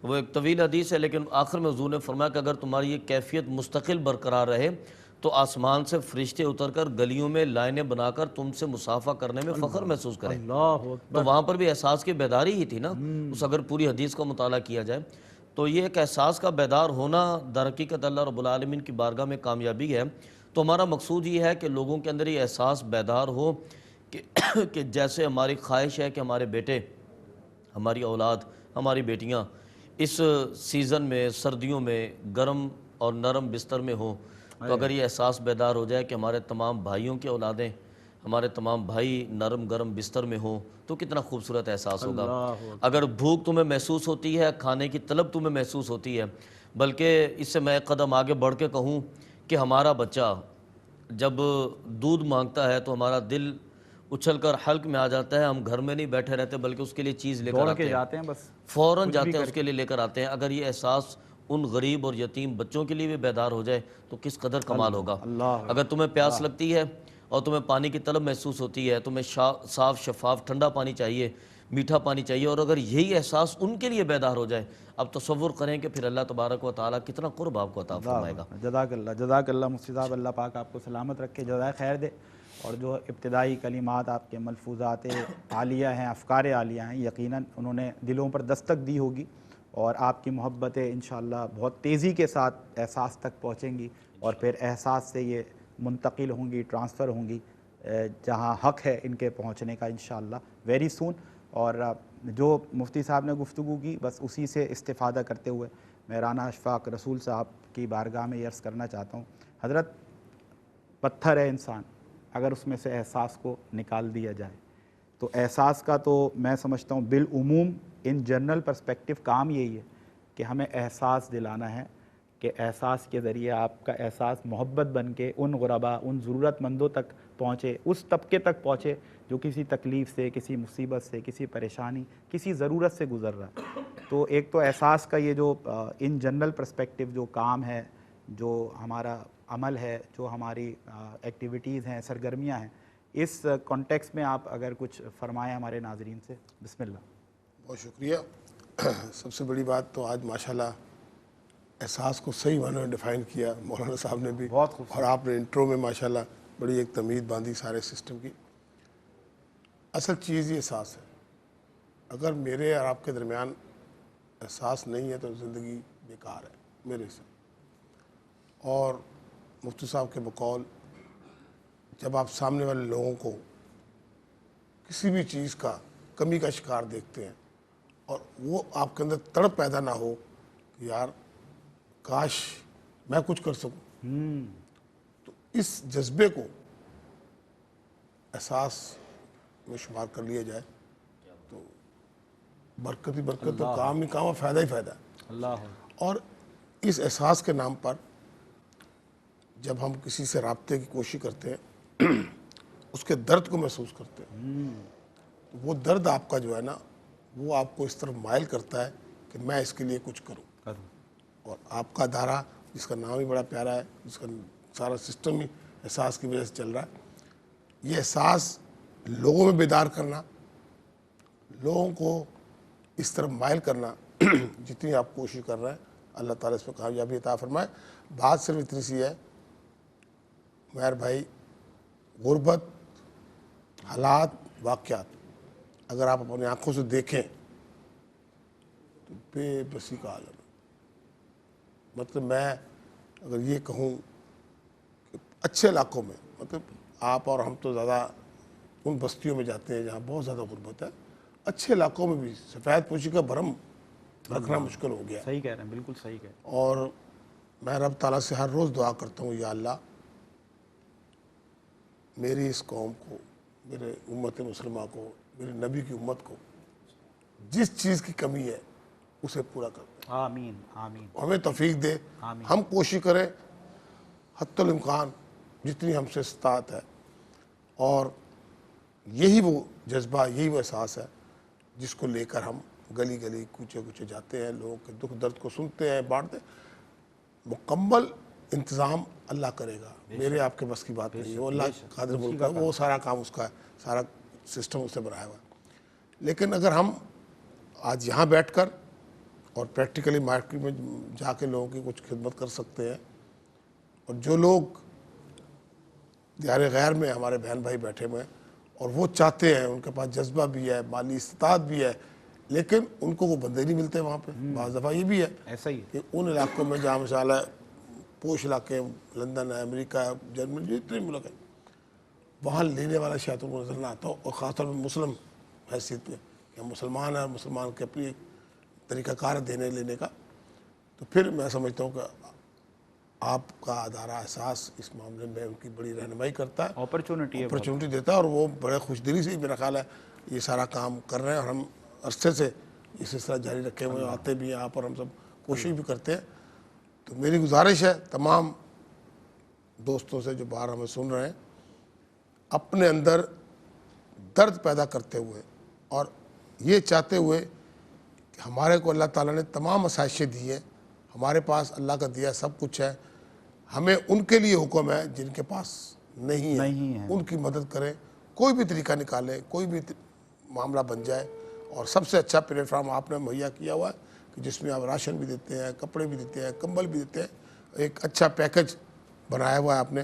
وہ ایک طویل حدیث ہے لیکن آخر میں حضور نے فرمایا کہ اگر تمہاری یہ کیفیت مستقل برقرار رہے تو آسمان سے فرشتے اتر کر گلیوں میں لائنیں بنا کر تم سے مصافحہ کرنے میں فخر محسوس کریں. تو وہاں پر بھی احساس کی بیداری ہی تھی نا، اس اگر پوری حدیث کا مطالعہ کیا جائے تو یہ ایک احساس کا بیدار ہونا در حقیقت اللہ رب العالمین کی بارگاہ میں کامیابی ہے. تو ہمارا مقصود یہ ہے کہ لوگوں کے اندر یہ احساس بیدار ہو کہ جیسے ہماری خواہش ہے کہ ہمارے بیٹے، ہماری اولاد، ہماری بیٹیاں اس سیزن میں، سردیوں میں گرم اور نرم بستر میں ہوں، تو اگر یہ احساس بیدار ہو جائے کہ ہمارے تمام بھائیوں کی اولادیں، ہمارے تمام بھائی نرم گرم بستر میں ہوں تو کتنا خوبصورت احساس ہوگا. اگر بھوک تمہیں محسوس ہوتی ہے، کھانے کی طلب تمہیں محسوس ہوتی ہے، بلکہ اس سے میں ایک قدم آگے بڑھ کے کہوں کہ ہمارا بچہ جب دودھ مانگتا ہے تو ہمارا دل اچھل کر حلق میں آ جاتا ہے، ہم گھر میں نہیں بیٹھے رہتے بلکہ اس کے لیے چیز لے کر آتے ہیں، بس فوراً جاتے ہیں اس کے لیے لے کر آتے ہیں. اگر یہ احساس ان غریب اور یتیم بچوں کے لیے بھی بیدار ہو جائے تو کس قدر کمال ہوگا. اگر تمہیں پیاس لگتی ہے اور تمہیں پانی کی طلب محسوس ہوتی ہے، تمہیں صاف شفاف ٹھنڈا پانی چاہیے، میٹھا پانی چاہیے، اور اگر یہی احساس ان کے لیے بیدار ہو جائے، اب تصور کریں کہ پھر اللہ تبارک و تعالیٰ کتنا قرب آپ کو عطا فرمائے گا. جزاک اللہ مفتی صاحب، اللہ پاک آپ کو سلامت رکھے، جزائے خیر دے. اور جو ابتدائی کلمات آپ کے ملفوظات عالیہ ہیں، افکار عالیہ ہیں، یقیناً انہوں نے دلوں پر دستک دی ہوگی اور آپ کی محبتیں انشاءاللہ بہت تیزی کے ساتھ احساس تک پہنچیں گی، اور پھر احساس سے یہ منتقل ہوں گی، ٹرانسفر ہوں گی جہاں حق ہے ان کے پہنچنے کا انشاءاللہ ویری سون. اور جو مفتی صاحب نے گفتگو کی بس اسی سے استفادہ کرتے ہوئے میں رانا اشفاق رسول صاحب کی بارگاہ میں یہ عرض کرنا چاہتا ہوں، حضرت پتھر ہے انسان، اگر اس میں سے احساس کو نکال دیا جائے تو احساس کا تو میں سمجھتا ہوں بالعموم ان جنرل پرسپیکٹیو کام یہی ہے کہ ہمیں احساس دلانا ہے کہ احساس کے ذریعے آپ کا احساس محبت بن کے ان غربا، ان ضرورت مندوں تک پہنچے، اس طبقے تک پہنچے جو کسی تکلیف سے، کسی مصیبت سے، کسی پریشانی، کسی ضرورت سے گزر رہا ہے. تو ایک تو احساس کا یہ جو ان جنرل پرسپیکٹیو جو کام ہے، جو ہمارا عمل ہے، جو ہماری ایکٹیویٹیز ہیں، سرگرمیاں ہیں، اس کانٹیکس میں آپ اگر کچھ فرمائیں ہمارے ناظرین سے. بسم اللہ. بہت شکریہ. سب سے بڑی بات تو آج ماشاءاللہ احساس کو صحیح معنی میں ڈیفائن کیا مولانا صاحب نے بھی، بہت خوب، اور آپ نے انٹرو میں ماشاءاللہ بڑی ایک تمہید باندھی سارے سسٹم کی. اصل چیز یہ احساس ہے. اگر میرے اور آپ کے درمیان احساس نہیں ہے تو زندگی بیکار ہے میرے سے. اور مفتی صاحب کے بقول جب آپ سامنے والے لوگوں کو کسی بھی چیز کا کمی کا شکار دیکھتے ہیں اور وہ آپ کے اندر تڑپ پیدا نہ ہو کہ یار کاش میں کچھ کر سکوں، تو اس جذبے کو احساس میں شمار کر لیا جائے تو برکت ہی برکت، تو کام ہی کام اور فائدہ ہی فائدہ ہے۔ اللہ اور اس احساس کے نام پر جب ہم کسی سے رابطے کی کوشش کرتے ہیں اس کے درد کو محسوس کرتے ہیں، تو وہ درد آپ کا جو ہے نا وہ آپ کو اس طرف مائل کرتا ہے کہ میں اس کے لیے کچھ کروں۔ اور آپ کا ادارہ جس کا نام ہی بڑا پیارا ہے، جس کا سارا سسٹم ہی احساس کی وجہ سے چل رہا ہے، یہ احساس لوگوں میں بیدار کرنا، لوگوں کو اس طرف مائل کرنا جتنی آپ کوشش کر رہے ہیں اللہ تعالیٰ اس پہ کامیابی عطا فرمائے۔ بات صرف اتنی سی ہے مہر بھائی، غربت، حالات، واقعات اگر آپ اپنی آنکھوں سے دیکھیں تو بے بسی کا عالم ہے۔ مطلب میں اگر یہ کہوں کہ اچھے علاقوں میں، مطلب آپ اور ہم تو زیادہ ان بستیوں میں جاتے ہیں جہاں بہت زیادہ غربت ہے، اچھے علاقوں میں بھی سفید پوشی کا بھرم رکھنا مشکل ہو گیا ہے۔ صحیح کہہ رہے ہیں، بالکل صحیح کہہ رہے ہیں۔ اور میں رب تعالیٰ سے ہر روز دعا کرتا ہوں، یا اللہ میری اس قوم کو، میرے امت مسلمہ کو، میرے نبی کی امت کو جس چیز کی کمی ہے اسے پورا کر دے، آمین آمین ہمیں توفیق دے، ہم کوشش کریں حتی الامکان جتنی ہم سے استطاعت ہے، اور یہی وہ جذبہ، یہی وہ احساس ہے جس کو لے کر ہم گلی گلی کوچے کوچے جاتے ہیں، لوگوں کے دکھ درد کو سنتے ہیں، بانٹتے ہیں۔ مکمل انتظام اللہ کرے گا، میرے آپ کے بس کی بات نہیں ہے، وہ اللہ قادر ملک ہے، وہ سارا کام اس کا ہے، سارا سسٹم اس نے بنایا ہوا ہے۔ لیکن اگر ہم آج یہاں بیٹھ کر اور پریکٹیکلی مارکیٹ میں جا کے لوگوں کی کچھ خدمت کر سکتے ہیں، اور جو لوگ دیار غیر میں ہمارے بہن بھائی بیٹھے ہوئے ہیں اور وہ چاہتے ہیں، ان کے پاس جذبہ بھی ہے، مالی استطاعت بھی ہے، لیکن ان کو وہ بندے نہیں ملتے وہاں پہ۔ بعض دفعہ یہ بھی ہے ایسا ہی ہے۔ کہ ان علاقوں میں جہاں مثال ہے پوش علاقے، لندن ہے، امریکہ ہے، جرمنی، جتنے ملک ہیں، وہاں لینے والا شاید ان کو نظر نہ آتا ہو، اور خاص طور پر مسلم حیثیت میں کہ ہم مسلمان ہیں، مسلمان کے اپنی ایک طریقہ کار ہے دینے لینے کا، تو پھر میں سمجھتا ہوں کہ آپ کا ادارہ احساس اس معاملے میں ان کی بڑی رہنمائی کرتا ہے، اپرچونٹی دیتا ہے، اور وہ بڑے خوش دلی سے میرا خیال ہے یہ سارا کام کر رہے ہیں، اور ہم عرصے سے یہ سلسلہ جاری رکھے ہوئے آتے بھی ہیں آپ، اور ہم سب کوشش بھی کرتے ہیں۔ تو میری گزارش ہے تمام دوستوں سے جو باہر ہمیں سن رہے ہیں، اپنے اندر درد پیدا کرتے ہوئے اور یہ چاہتے ہوئے کہ ہمارے کو اللہ تعالیٰ نے تمام آسائشیں دی ہیں، ہمارے پاس اللہ کا دیا سب کچھ ہے، ہمیں ان کے لیے حکم ہے جن کے پاس نہیں ہے ان کی مدد کریں، کوئی بھی طریقہ نکالیں، کوئی بھی معاملہ بن جائے۔ اور سب سے اچھا پلیٹ فارم آپ نے مہیا کیا ہوا ہے کہ جس میں آپ راشن بھی دیتے ہیں، کپڑے بھی دیتے ہیں، کمبل بھی دیتے ہیں، ایک اچھا پیکج بنایا ہوا ہے آپ نے،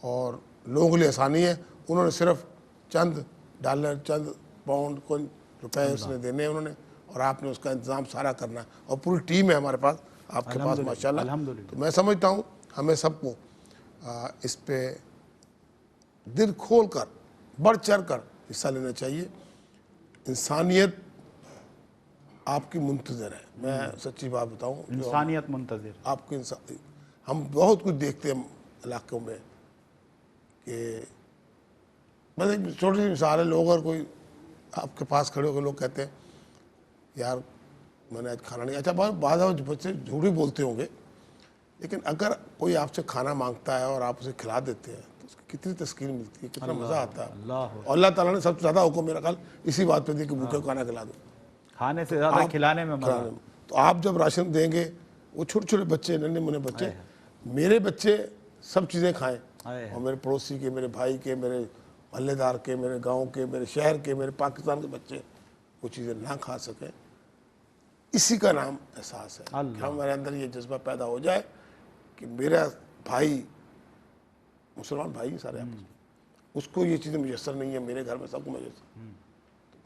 اور لوگوں کے لیے آسانی ہے۔ انہوں نے صرف چند ڈالر، چند پاؤنڈ، کوئی روپے اس نے دینے ہیں انہوں نے، اور آپ نے اس کا انتظام سارا کرنا ہے، اور پوری ٹیم ہے ہمارے پاس، آپ کے پاس ماشاءاللہ۔ تو میں سمجھتا ہوں ہمیں سب کو اس پہ دل کھول کر بڑھ چڑھ کر حصہ لینا چاہیے۔ انسانیت آپ کی منتظر ہے، میں سچی بات بتاؤں، انسانیت منتظر آپ کی ہم بہت کچھ دیکھتے ہیں علاقوں میں کہ بس ایک چھوٹی سی مثال ہے، لوگ اگر کوئی آپ کے پاس کھڑے ہو کے لوگ کہتے ہیں یار میں نے آج کھانا نہیں، اچھا بعض بچے جھوٹ بھی بولتے ہوں گے، لیکن اگر کوئی آپ سے کھانا مانگتا ہے اور آپ اسے کھلا دیتے ہیں تو اس کی کتنی تسکین ملتی ہے، کتنا مزہ آتا ہے۔ اور اللہ تعالیٰ نے سب سے زیادہ حکم میرا خیال اسی بات پہ دی کہ بھوکے کو کھانا کھلا دو، کھانے سے زیادہ کھلانے میں مزہ۔ تو آپ جب راشن دیں گے، وہ چھوٹے چھوٹے بچے، ننھے منے بچے، میرے بچے سب چیزیں کھائیں، اور میرے پڑوسی کے، میرے بھائی کے، میرے محلے دار کے، میرے گاؤں کے، میرے شہر کے، میرے پاکستان کے بچے وہ چیزیں نہ کھا سکیں، اسی کا نام احساس ہے کہ ہمارے اندر یہ جذبہ پیدا ہو جائے کہ میرا بھائی، مسلمان بھائی سارے آپ اس کو یہ چیزیں میسر نہیں ہے، میرے گھر میں سب کو میسر۔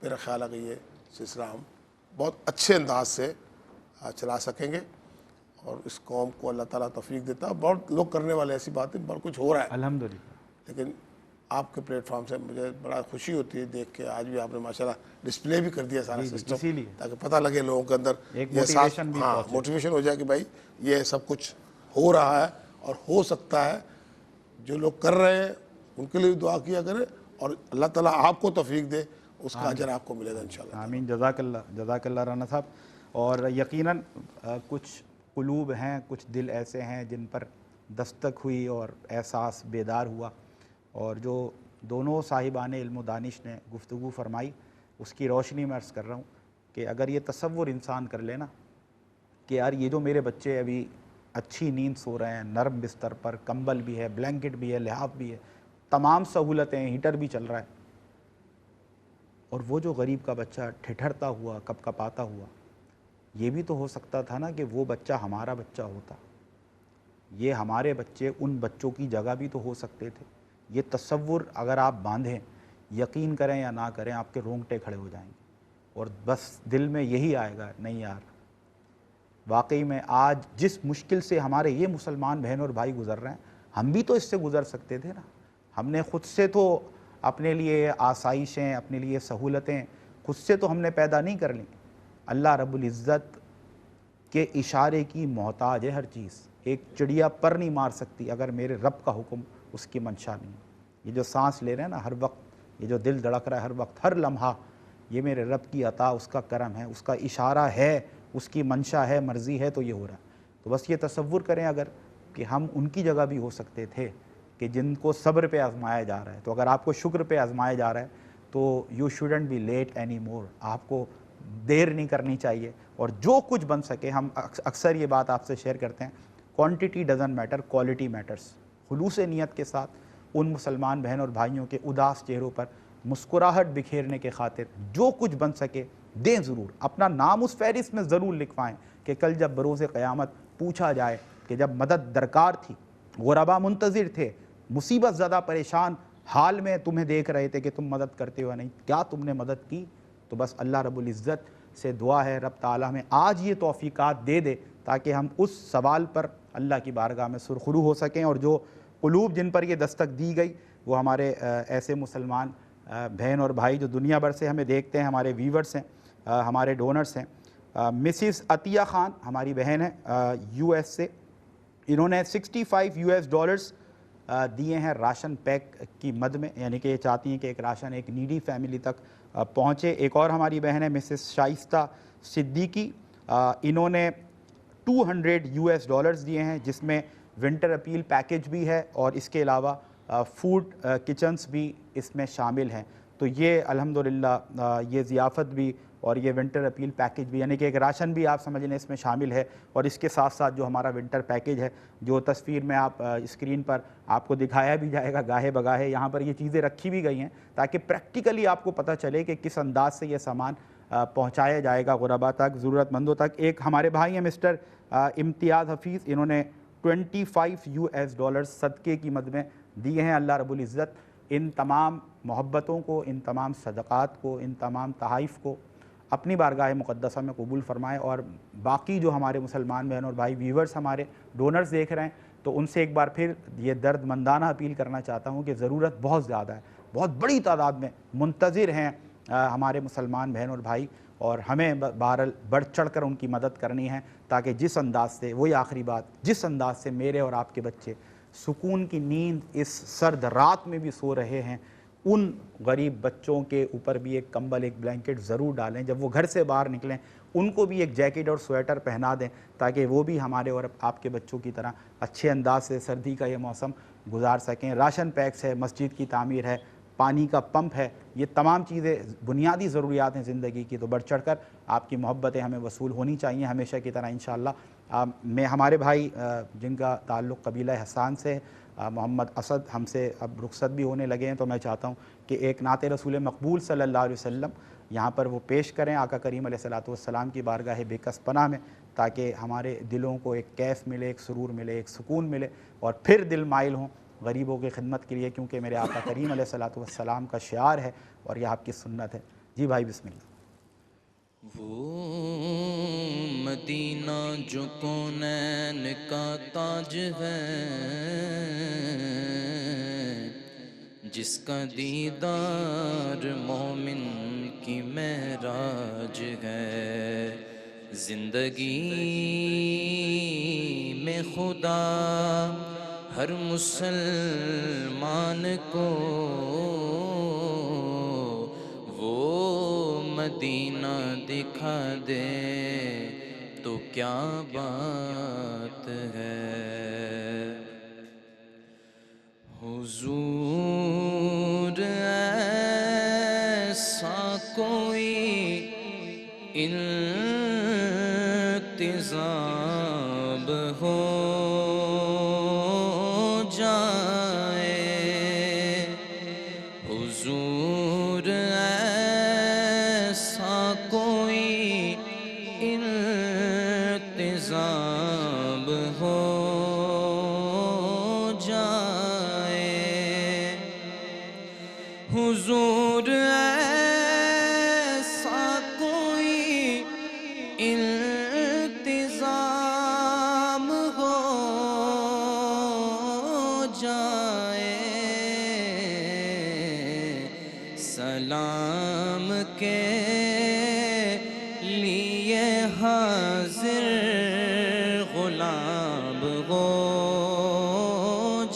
میرا خیال ہے کہ یہ سلسلہ ہم بہت اچھے انداز سے چلا سکیں گے، اور اس قوم کو اللہ تعالیٰ توفیق دیتا ہے. بہت لوگ کرنے والے ایسی باتیں، بہت کچھ ہو رہا ہے، الحمدللہ. لیکن آپ کے پلیٹ فارم سے مجھے بڑا خوشی ہوتی ہے دیکھ کے. آج بھی آپ نے ماشاءاللہ ڈسپلے بھی کر دیا سارا سسٹم، اسی لیے تاکہ پتہ لگے لوگوں کے اندر ایک یہ احساس، موٹیویشن بھی ہاں پہنچے. موٹیویشن ہو جائے کہ بھائی یہ سب کچھ ہو رہا ہے اور ہو سکتا ہے. جو لوگ کر رہے ہیں ان کے لیے بھی دعا کیا کریں، اور اللہ تعالیٰ آپ کو توفیق دے، اس کا اجر آپ کو ملے گا انشاءاللہ. آمین. جزاک اللہ رانا صاحب. اور یقیناً کچھ قلوب ہیں، کچھ دل ایسے ہیں جن پر دستک ہوئی اور احساس بیدار ہوا، اور جو دونوں صاحبان علم و دانش نے گفتگو فرمائی اس کی روشنی میں عرض کر رہا ہوں کہ اگر یہ تصور انسان کر لے نا کہ یار یہ جو میرے بچے ابھی اچھی نیند سو رہے ہیں، نرم بستر پر، کمبل بھی ہے، بلینکٹ بھی ہے، لحاف بھی ہے، تمام سہولتیں، ہیٹر بھی چل رہا ہے، اور وہ جو غریب کا بچہ ٹھٹھرتا ہوا، کپ کپاتا ہوا، یہ بھی تو ہو سکتا تھا نا کہ وہ بچہ ہمارا بچہ ہوتا. یہ ہمارے بچے ان بچوں کی جگہ بھی تو ہو سکتے تھے. یہ تصور اگر آپ باندھیں، یقین کریں یا نہ کریں، آپ کے رونگٹے کھڑے ہو جائیں گے، اور بس دل میں یہی آئے گا، نہیں یار واقعی میں آج جس مشکل سے ہمارے یہ مسلمان بہن اور بھائی گزر رہے ہیں، ہم بھی تو اس سے گزر سکتے تھے نا. ہم نے خود سے تو اپنے لیے آسائشیں، اپنے لیے سہولتیں خود سے تو ہم نے پیدا نہیں کر لیں. اللہ رب العزت کے اشارے کی محتاج ہے ہر چیز. ایک چڑیا پر نہیں مار سکتی اگر میرے رب کا حکم اس کی منشا نہیں. یہ جو سانس لے رہے ہیں نا ہر وقت، یہ جو دل دھڑک رہا ہے ہر وقت، ہر لمحہ، یہ میرے رب کی عطا، اس کا کرم ہے، اس کا اشارہ ہے، اس کی منشا ہے، مرضی ہے، تو یہ ہو رہا ہے. تو بس یہ تصور کریں اگر کہ ہم ان کی جگہ بھی ہو سکتے تھے کہ جن کو صبر پہ آزمایا جا رہا ہے. تو اگر آپ کو شکر پہ آزمایا جا رہا ہے تو you shouldn't be late any more. آپ کو دیر نہیں کرنی چاہیے، اور جو کچھ بن سکے، ہم اکثر یہ بات آپ سے شیئر کرتے ہیں، quantity doesn't matter, quality matters. خلوص نیت کے ساتھ ان مسلمان بہن اور بھائیوں کے اداس چہروں پر مسکراہٹ بکھیرنے کے خاطر جو کچھ بن سکے دیں ضرور. اپنا نام اس فہرست میں ضرور لکھوائیں کہ کل جب بروز قیامت پوچھا جائے کہ جب مدد درکار تھی، غربا منتظر تھے، مصیبت زدہ پریشان حال میں تمہیں دیکھ رہے تھے کہ تم مدد کرتے ہو نہیں، کیا تم نے مدد کی؟ تو بس اللہ رب العزت سے دعا ہے رب تعالیٰ ہمیں آج یہ توفیقات دے دے تاکہ ہم اس سوال پر اللہ کی بارگاہ میں سرخرو ہو سکیں. اور جو قلوب جن پر یہ دستک دی گئی وہ ہمارے ایسے مسلمان بہن اور بھائی جو دنیا بھر سے ہمیں دیکھتے ہیں، ہمارے ویورز ہیں، ہمارے ڈونرز ہیں. مسز عطیہ خان ہماری بہن ہے یو ایس سے، انہوں نے $65 دیے ہیں راشن پیک کی مد میں، یعنی کہ یہ چاہتی ہیں کہ ایک راشن ایک نیڈی فیملی تک پہنچے. ایک اور ہماری بہن ہے مسز شائستہ صدیقی، انہوں نے $200 دیے ہیں، جس میں ونٹر اپیل پیکج بھی ہے اور اس کے علاوہ فوڈ کچنز بھی اس میں شامل ہیں. تو یہ الحمدللہ یہ ضیافت بھی اور یہ ونٹر اپیل پیکج بھی، یعنی کہ ایک راشن بھی آپ سمجھ لیں اس میں شامل ہے، اور اس کے ساتھ ساتھ جو ہمارا ونٹر پیکج ہے جو تصویر میں آپ اسکرین پر آپ کو دکھایا بھی جائے گا گاہے بگاہے. یہاں پر یہ چیزیں رکھی بھی گئی ہیں تاکہ پریکٹیکلی آپ کو پتہ چلے کہ کس انداز سے یہ سامان پہنچایا جائے گا غربا تک، ضرورت مندوں تک. ایک ہمارے بھائی ہیں مسٹر امتیاز حفیظ، انہوں نے $25 صدقے کی مد میں دیے ہیں. اللہ رب العزت ان تمام محبتوں کو، ان تمام صدقات کو، ان تمام تحائف کو اپنی بارگاہ مقدسہ میں قبول فرمائے. اور باقی جو ہمارے مسلمان بہن اور بھائی ویورز ہمارے ڈونرز دیکھ رہے ہیں تو ان سے ایک بار پھر یہ درد مندانہ اپیل کرنا چاہتا ہوں کہ ضرورت بہت زیادہ ہے، بہت بڑی تعداد میں منتظر ہیں ہمارے مسلمان بہن اور بھائی، اور ہمیں بہرحال بڑھ چڑھ کر ان کی مدد کرنی ہے تاکہ جس انداز سے، وہی آخری بات، جس انداز سے میرے اور آپ کے بچے سکون کی نیند اس سرد رات میں بھی سو رہے ہیں، ان غریب بچوں کے اوپر بھی ایک کمبل، ایک بلینکٹ ضرور ڈالیں. جب وہ گھر سے باہر نکلیں ان کو بھی ایک جیکٹ اور سویٹر پہنا دیں تاکہ وہ بھی ہمارے اور آپ کے بچوں کی طرح اچھے انداز سے سردی کا یہ موسم گزار سکیں. راشن پیکس ہے، مسجد کی تعمیر ہے، پانی کا پمپ ہے، یہ تمام چیزیں بنیادی ضروریات ہیں زندگی کی. تو بڑھ چڑھ کر آپ کی محبتیں ہمیں وصول ہونی چاہیے ہمیشہ کی طرح انشاءاللہ. میں ہمارے بھائی جن کا تعلق قبیلہ حسان سے، محمد اسد، ہم سے اب رخصت بھی ہونے لگے ہیں، تو میں چاہتا ہوں کہ ایک نعت رسول مقبول صلی اللہ علیہ وسلم یہاں پر وہ پیش کریں آقا کریم علیہ السلام کی بارگاہ بے کس پناہ میں، تاکہ ہمارے دلوں کو ایک کیف ملے، ایک سرور ملے، ایک سکون ملے، اور پھر دل مائل ہوں غریبوں کی خدمت کے لیے، کیونکہ میرے آقا کریم علیہ السلام کا شعار ہے اور یہ آپ کی سنت ہے. جی بھائی بسم اللہ. وہ مدینہ جو کونین کا تاج ہے، جس کا دیدار مومن کی معراج ہے، زندگی میں خدا ہر مسلمان کو وہ مدینہ دکھا دے تو کیا بات ہے۔ حضور ایسا کوئی انتظام ہو جائے، حضور ایسا کوئی انتظام ہو جائے، حضور ایسا کوئی انتظام ہو جائے، سلام کے لیے حاضر غلام ہو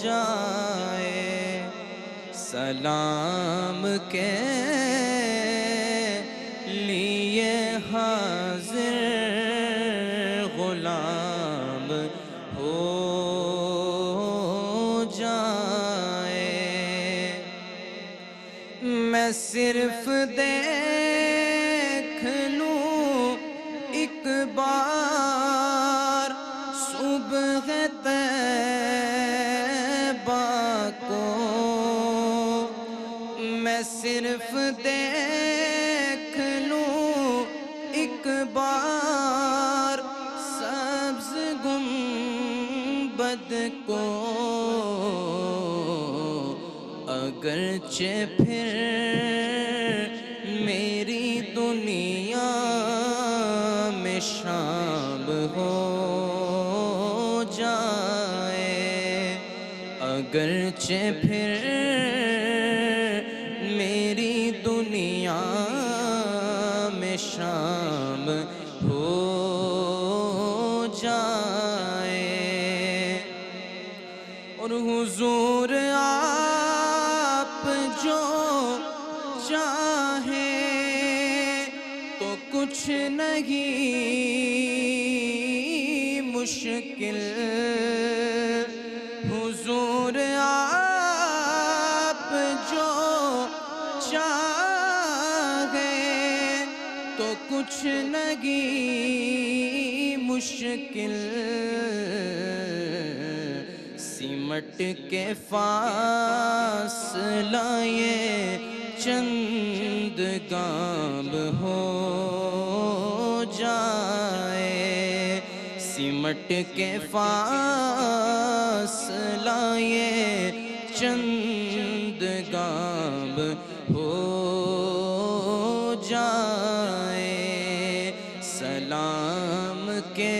جائے، سلام کے لیے حاضر غلام ہو جائے، میں صرف دیکھ لوں ایک بار صبح طیبہ کو، میں صرف دیکھ لوں ایک بار سبز گنبد کو، اگرچہ پھر میری دنیا میں شام ہو جائے، اگرچہ پھر میری دنیا میں شام ہو جائے، اور حضور آپ جو چاہیں تو کچھ نہیں مشکل، حضور آپ جو چاہیں تو کچھ نہیں مشکل، سمٹ کے فاصلہ یہ چند گام ہو جائے، سمٹ کے فاصلہ یہ چند گام ہو جائے، سلام کے